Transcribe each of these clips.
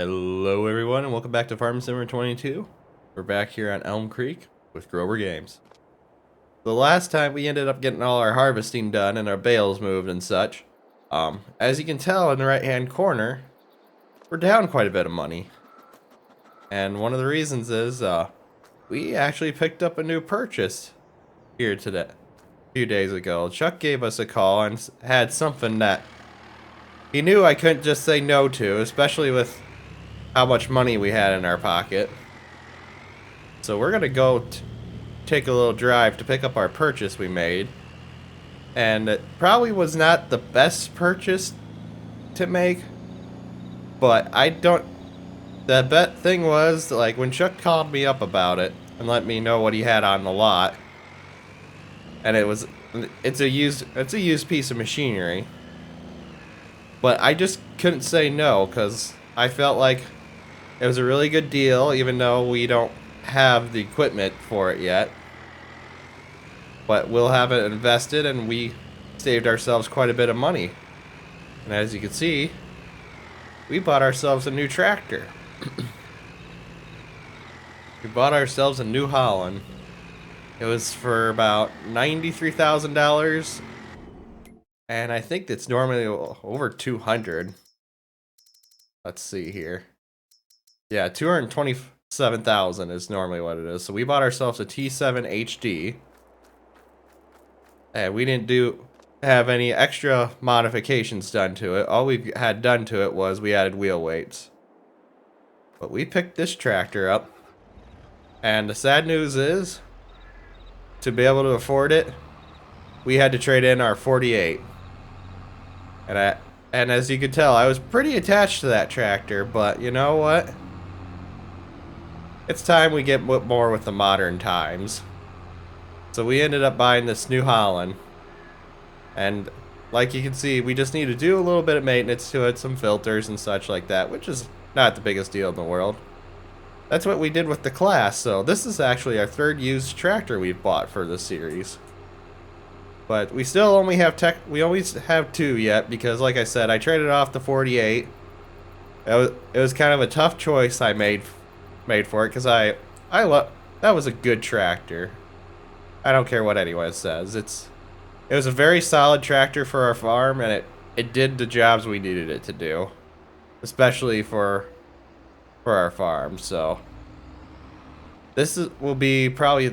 Hello everyone and welcome back to Farm Simulator 22. We're back here on Elm Creek with Grober Games. The last time we ended up getting all our harvesting done and our bales moved and such. As you can tell in the right hand corner, we're down quite a bit of money. And one of the reasons is we actually picked up a new purchase here today, a few days ago. Chuck gave us a call and had something that he knew I couldn't just say no to, especially with how much money we had in our pocket. So we're gonna go take a little drive to pick up our purchase we made. And it probably was not the best purchase to make, but the thing was, like, when Chuck called me up about it and let me know what he had on the lot, and it's a used piece of machinery, but I just couldn't say no because I felt like it was a really good deal, even though we don't have the equipment for it yet. But we'll have it invested, and we saved ourselves quite a bit of money. And as you can see, we bought ourselves a new tractor. We bought ourselves a New Holland. It was for about $93,000, and I think it's normally over 200. Let's see here. Yeah, 227,000 is normally what it is. So we bought ourselves a T7 HD. And we didn't have any extra modifications done to it. All we had done to it was we added wheel weights. But we picked this tractor up. And the sad news is, to be able to afford it, we had to trade in our 48. And as you could tell, I was pretty attached to that tractor, but you know what? It's time we get more with the modern times. So we ended up buying this New Holland. And like you can see, we just need to do a little bit of maintenance to it, some filters and such like that, which is not the biggest deal in the world. That's what we did with the class, so this is actually our third used tractor we've bought for this series. But we still only have we always have two yet, because like I said, I traded off the 48. It was kind of a tough choice I made for it, because that was a good tractor. I don't care what anyone says. It was a very solid tractor for our farm, and it did the jobs we needed it to do, especially for our farm. So this will probably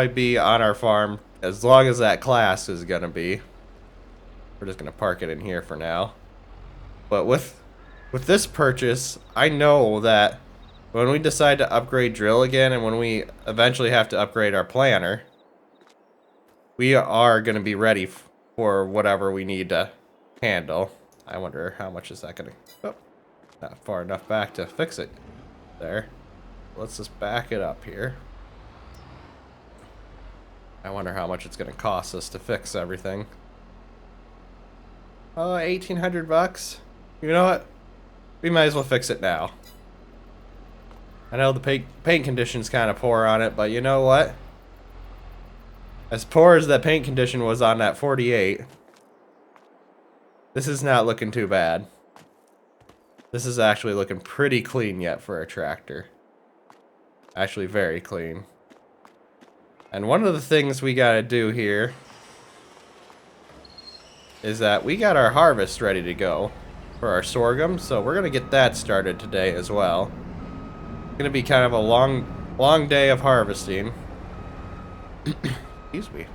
be on our farm as long as that class is gonna be. We're just gonna park it in here for now. But with this purchase, I know that when we decide to upgrade drill again, and when we eventually have to upgrade our planter, we are going to be ready for whatever we need to handle. I wonder how much is that going to... Oh, not far enough back to fix it. There. Let's just back it up here. I wonder how much it's going to cost us to fix everything. Oh, 1,800 bucks. You know what? We might as well fix it now. I know the paint condition's kind of poor on it, but you know what? As poor as that paint condition was on that 48, this is not looking too bad. This is actually looking pretty clean yet for a tractor. Actually very clean. And one of the things we gotta do here is that we got our harvest ready to go for our sorghum, so we're gonna get that started today as well. Gonna be kind of a long day of harvesting. Excuse me.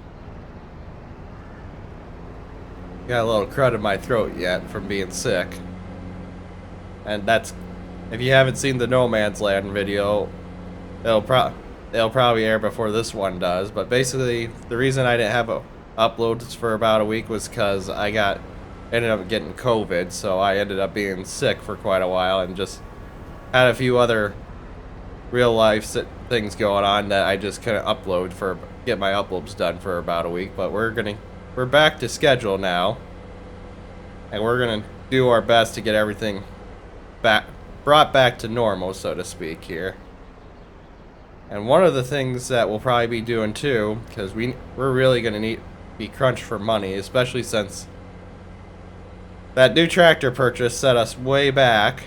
Got a little crud in my throat yet from being sick. And that's, if you haven't seen the No Man's Land video, it'll probably air before this one does. But basically, the reason I didn't have uploads for about a week was because I ended up getting COVID, so I ended up being sick for quite a while and just had a few other real life things going on that I just couldn't get my uploads done for about a week. But we're back to schedule now, and we're gonna do our best to get everything brought back to normal, so to speak, here. And one of the things that we'll probably be doing too, because we're really gonna be crunched for money, especially since that new tractor purchase set us way back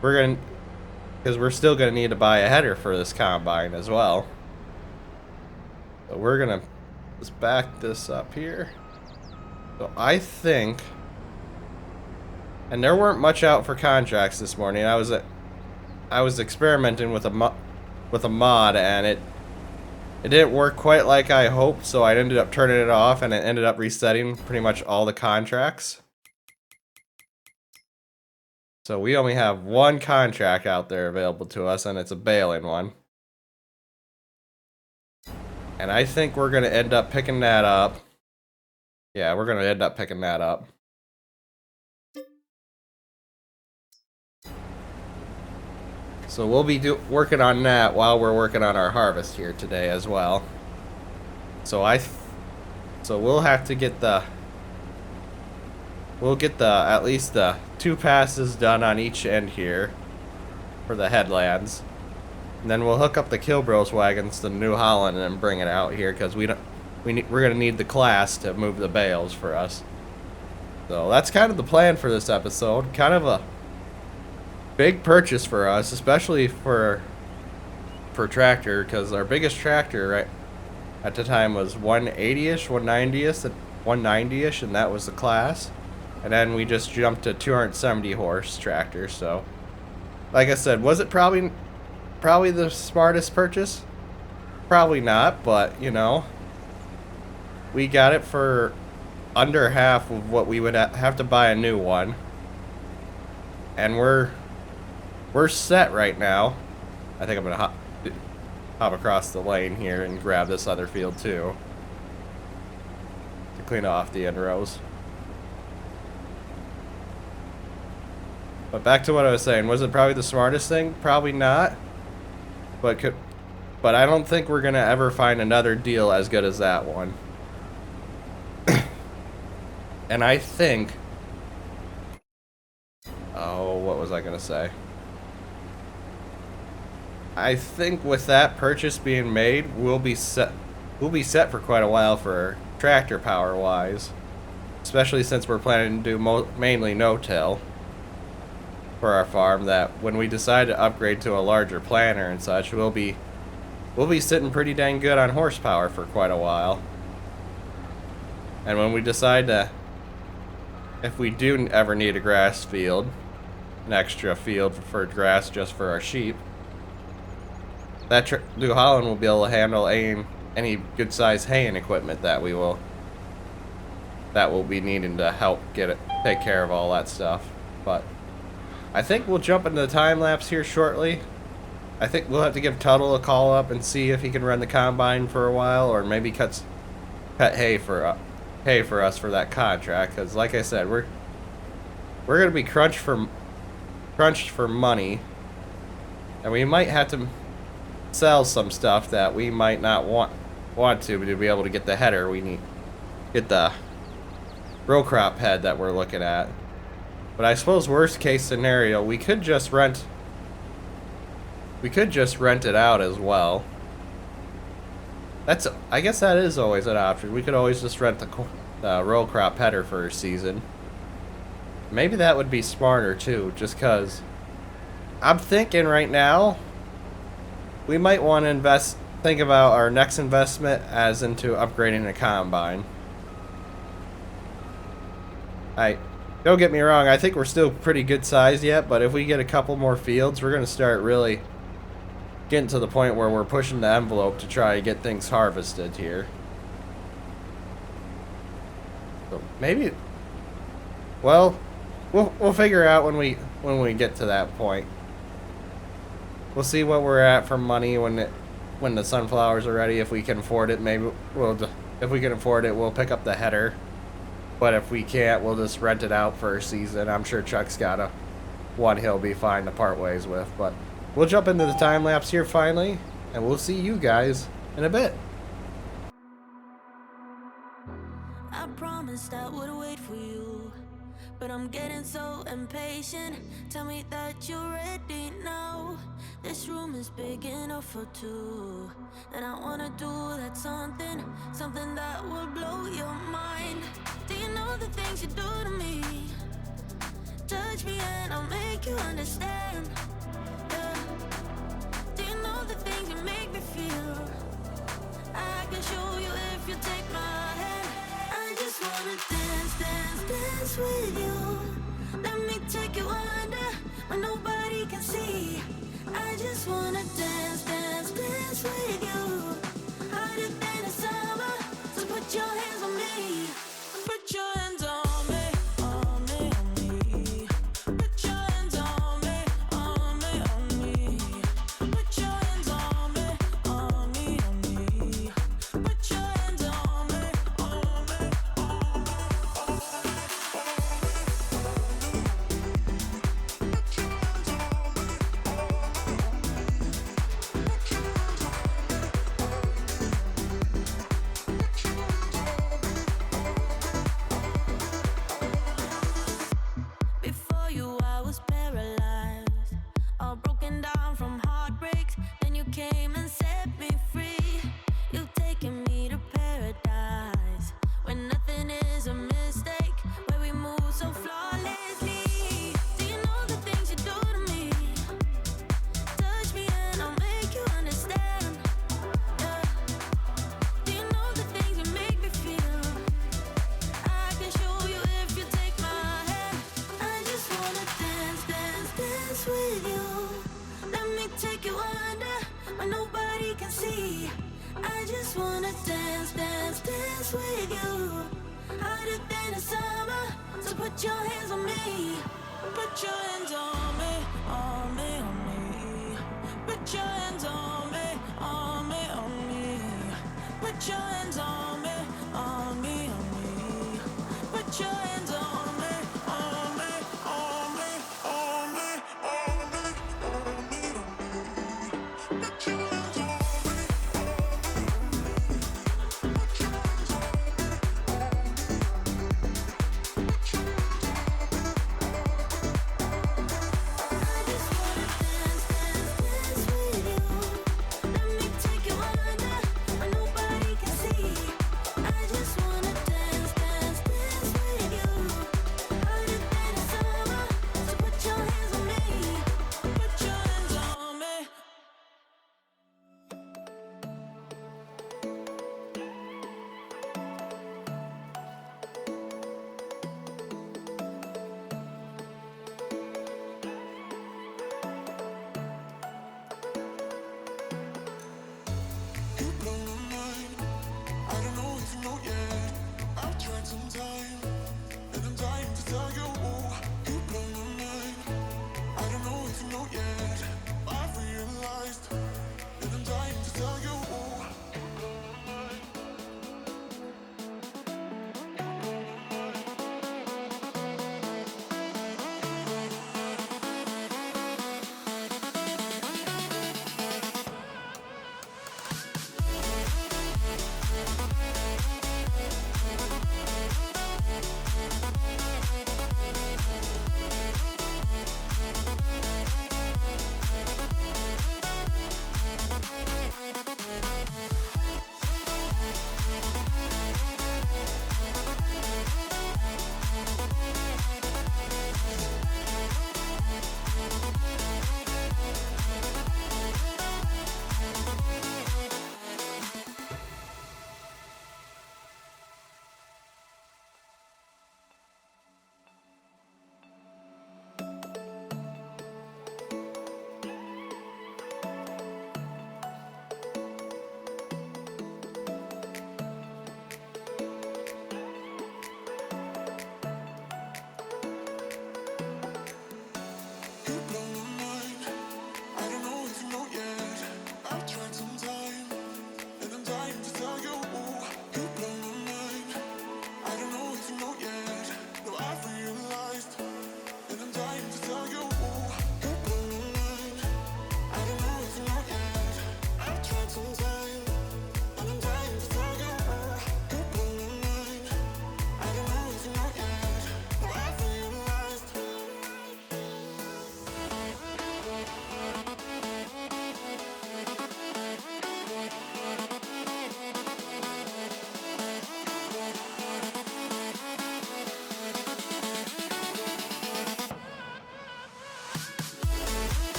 because we're still gonna need to buy a header for this combine as well. So we're gonna just back this up here. So I think, and there weren't much out for contracts this morning. I was experimenting with a mod, and it didn't work quite like I hoped, so I ended up turning it off, and it ended up resetting pretty much all the contracts. So we only have one contract out there available to us, and it's a baling one. And I think we're gonna end up picking that up. Yeah, we're gonna end up picking that up. So we'll be working on that while we're working on our harvest here today as well. So we'll have to get at least the 2 passes done on each end here for the headlands. And then we'll hook up the Kilbros wagons to New Holland and bring it out here, because we're gonna need the class to move the bales for us. So that's kind of the plan for this episode. Kind of a big purchase for us, especially for tractor, because our biggest tractor right at the time was 180-ish, 190-ish, and that was the class. And then we just jumped to 270 horse tractor. So, like I said, was it probably the smartest purchase? Probably not, but you know, we got it for under half of what we would have to buy a new one, and we're set right now. I think I'm gonna hop across the lane here and grab this other field too to clean off the end rows. But back to what I was saying, was it probably the smartest thing? Probably not. But I don't think we're gonna ever find another deal as good as that one. And I think, oh, what was I gonna say? I think with that purchase being made, we'll be set for quite a while for tractor power wise, especially since we're planning to do mainly no-till for our farm. That when we decide to upgrade to a larger planter and such, we'll be sitting pretty dang good on horsepower for quite a while. And when we decide to, if we do ever need a grass field, an extra field for grass just for our sheep, that New Holland will be able to handle any good sized haying equipment that we'll be needing to help take care of all that stuff. But I think we'll jump into the time lapse here shortly. I think we'll have to give Tuttle a call up and see if he can run the combine for a while, or maybe cut hay for us for that contract. Because like I said, we're gonna be crunched for money, and we might have to sell some stuff that we might not want to be able to get the header we need, get the row crop head that we're looking at. But I suppose worst case scenario, we could just rent it out as well. I guess that is always an option. We could always just rent the row crop header for a season. Maybe that would be smarter too, just because I'm thinking right now we might want to think about our next investment as into upgrading a combine. Don't get me wrong, I think we're still pretty good sized yet, but if we get a couple more fields, we're going to start really getting to the point where we're pushing the envelope to try to get things harvested here. So maybe, well, we'll figure out when we get to that point. We'll see what we're at for money when the sunflowers are ready. If we can afford it, maybe if we can afford it, we'll pick up the header. But if we can't, we'll just rent it out for a season. I'm sure Chuck's got one he'll be fine to part ways with. But we'll jump into the time lapse here finally, and we'll see you guys in a bit. I promised I would wait for you, but I'm getting so impatient. Tell me that you're ready now. This room is big enough for two, and I wanna do that something that will blow your mind. Do you know the things you do to me? Touch me and I'll make you understand. Yeah. Do you know the things you make me feel? I can show you if you take my hand. I just wanna dance, dance, dance with you. Let me take you under where nobody can see. I just wanna dance, dance, dance with you. Hotter than the summer, so put your hands on me. Put your hands on me, on me, on me. Put your hands on me, on me, on me. Put your hands on me, on me, on me. Put your hands on me, on me, on me, Before you, I was paralyzed, all broken down from heartbreaks. Then you came and set me free. You've taken me to paradise, where nothing is a mistake, where we move so flawlessly. Do you know the things you do to me? Touch me and I'll make you understand. Yeah. Do you know the things you make me feel? I can show you if you take my hand. I just wanna dance, dance, dance with you. Let me take you under where nobody can see. I just wanna dance, dance, dance with you. Hotter than the summer, so put your hands on me. Put your hands on me, on me, on me. Put your hands on me, on me, on me. Put your hands on me, on me, on me. Put your hands on me, on me, on me, on me, on me, on me, on me. Put your hands on me, put your hands on me, put your hands on me. I just wanna dance, dance, dance with you. Let me take you under where nobody can see.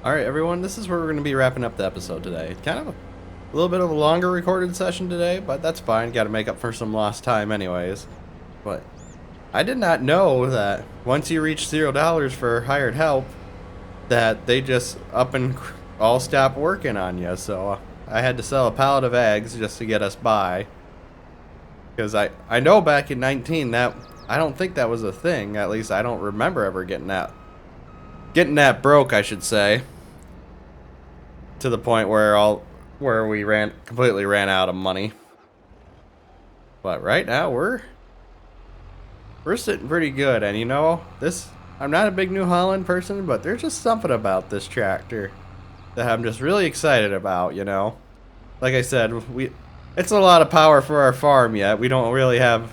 Alright, everyone, this is where we're going to be wrapping up the episode today. Kind of a little bit of a longer recorded session today, but that's fine. Got to make up for some lost time anyways. But I did not know that once you reach $0 for hired help, that they just up and all stop working on you. So I had to sell a pallet of eggs just to get us by. Because I know back in 19 that I don't think that was a thing. At least I don't remember ever getting that broke, I should say. To the point where we completely ran out of money. But right now we're sitting pretty good, and you know, I'm not a big New Holland person, but there's just something about this tractor that I'm just really excited about, you know. Like I said, it's a lot of power for our farm yet. We don't really have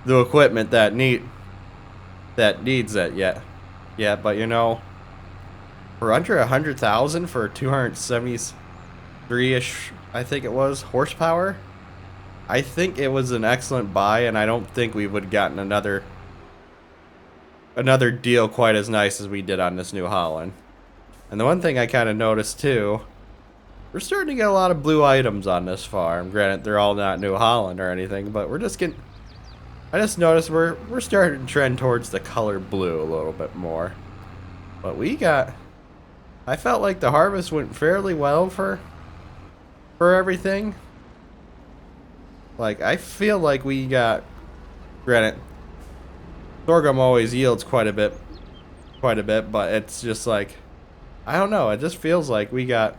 the equipment that needs it yet. Yeah, but you know, for under 100,000 for 273-ish, I think it was, horsepower, I think it was an excellent buy, and I don't think we would have gotten another deal quite as nice as we did on this New Holland. And the one thing I kind of noticed too, we're starting to get a lot of blue items on this farm. Granted, they're all not New Holland or anything, but I just noticed we're starting to trend towards the color blue a little bit more. But I felt like the harvest went fairly well for everything. Like, I feel like we got, granted, sorghum always yields quite a bit, but it's just like, I don't know, it just feels like we got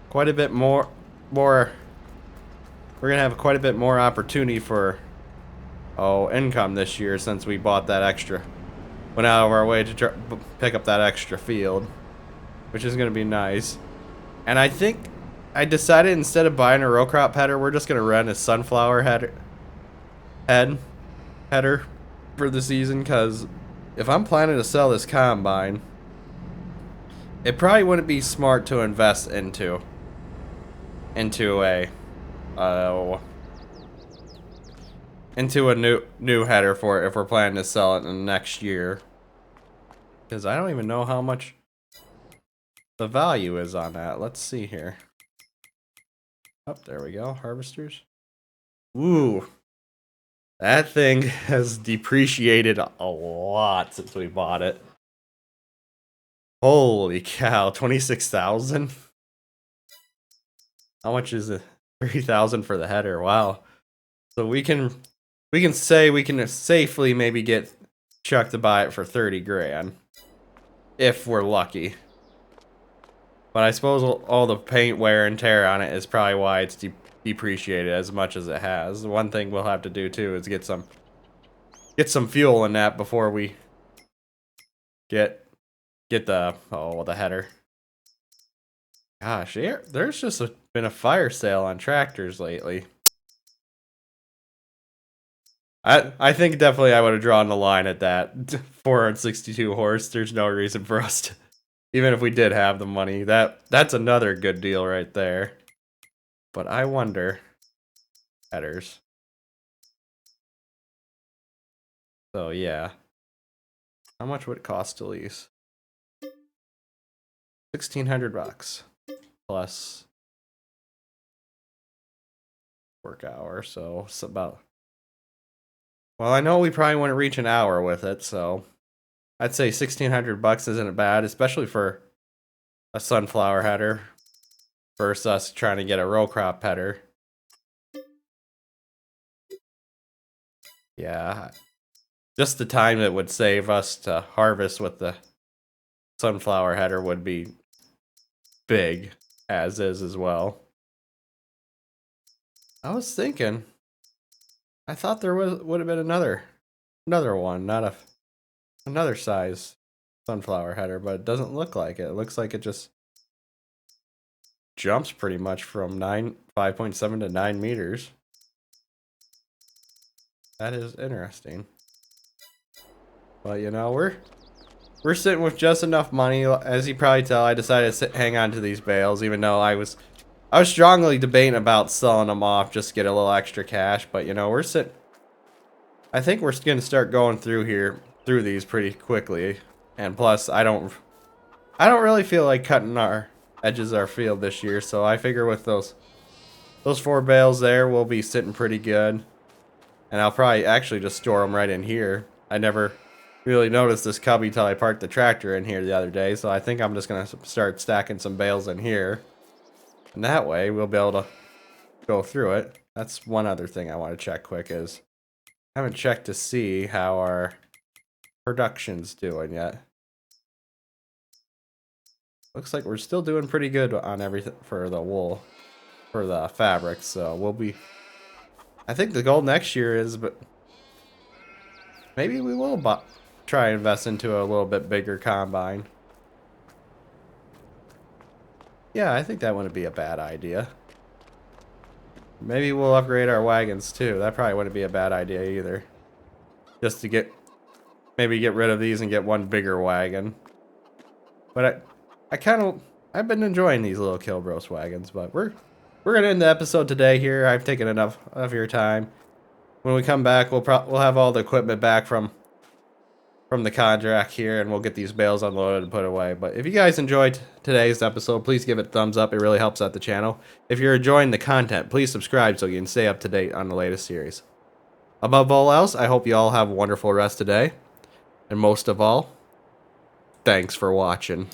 quite a bit more, we're gonna have quite a bit more opportunity for, income this year since we bought that extra. Went out of our way to pick up that extra field, which is going to be nice. And I think I decided instead of buying a row crop header, we're just going to run a sunflower header for the season, because if I'm planning to sell this combine, it probably wouldn't be smart to invest into a new header for it if we're planning to sell it in the next year, because I don't even know how much the value is on that. Let's see here. Oh, there we go. Harvesters. Ooh, that thing has depreciated a lot since we bought it. Holy cow, 26,000. How much is it? 3,000 for the header. Wow. So we can say we can safely maybe get Chuck to buy it for 30 grand. If we're lucky. But I suppose all the paint wear and tear on it is probably why it's depreciated as much as it has. The one thing we'll have to do too is get some fuel in that before we get the header. Gosh, there's just been a fire sale on tractors lately. I think definitely I would have drawn the line at that 462 horse. There's no reason for us to, even if we did have the money. That's another good deal right there. But I wonder, headers. So yeah, how much would it cost to lease? $1,600 plus work hour. So it's about. Well, I know we probably wouldn't reach an hour with it, so I'd say $1,600 isn't bad, especially for a sunflower header versus us trying to get a row crop header. Yeah, just the time it would save us to harvest with the sunflower header would be big, as is as well. I was thinking, I thought there would have been another one, not another size sunflower header, but it doesn't look like it. It looks like it just jumps pretty much from 5.7 to 9 meters. That is interesting. But you know, we're sitting with just enough money. As you probably tell, I decided to hang on to these bales, even though I was strongly debating about selling them off just to get a little extra cash. But you know, I think we're gonna start going through these pretty quickly. And plus, I don't really feel like cutting our edges of our field this year, so I figure with those 4 bales there, we'll be sitting pretty good. And I'll probably actually just store them right in here. I never really noticed this cubby till I parked the tractor in here the other day, so I think I'm just gonna start stacking some bales in here. And that way, we'll be able to go through it. That's one other thing I want to check quick is, I haven't checked to see how our production's doing yet. Looks like we're still doing pretty good on everything for the wool, for the fabric, so we'll be. I think the goal next year is, but maybe we will try and invest into a little bit bigger combine. Yeah, I think that wouldn't be a bad idea. Maybe we'll upgrade our wagons too. That probably wouldn't be a bad idea either. Just to maybe get rid of these and get one bigger wagon. But I've been enjoying these little Kilbros wagons, but we're gonna end the episode today here. I've taken enough of your time. When we come back, we'll have all the equipment back from the contract here, and we'll get these bales unloaded and put away. But if you guys enjoyed today's episode, please give it a thumbs up. It really helps out the channel. If you're enjoying the content, please subscribe so you can stay up to date on the latest series. Above all else, I hope you all have a wonderful rest today. And most of all, thanks for watching.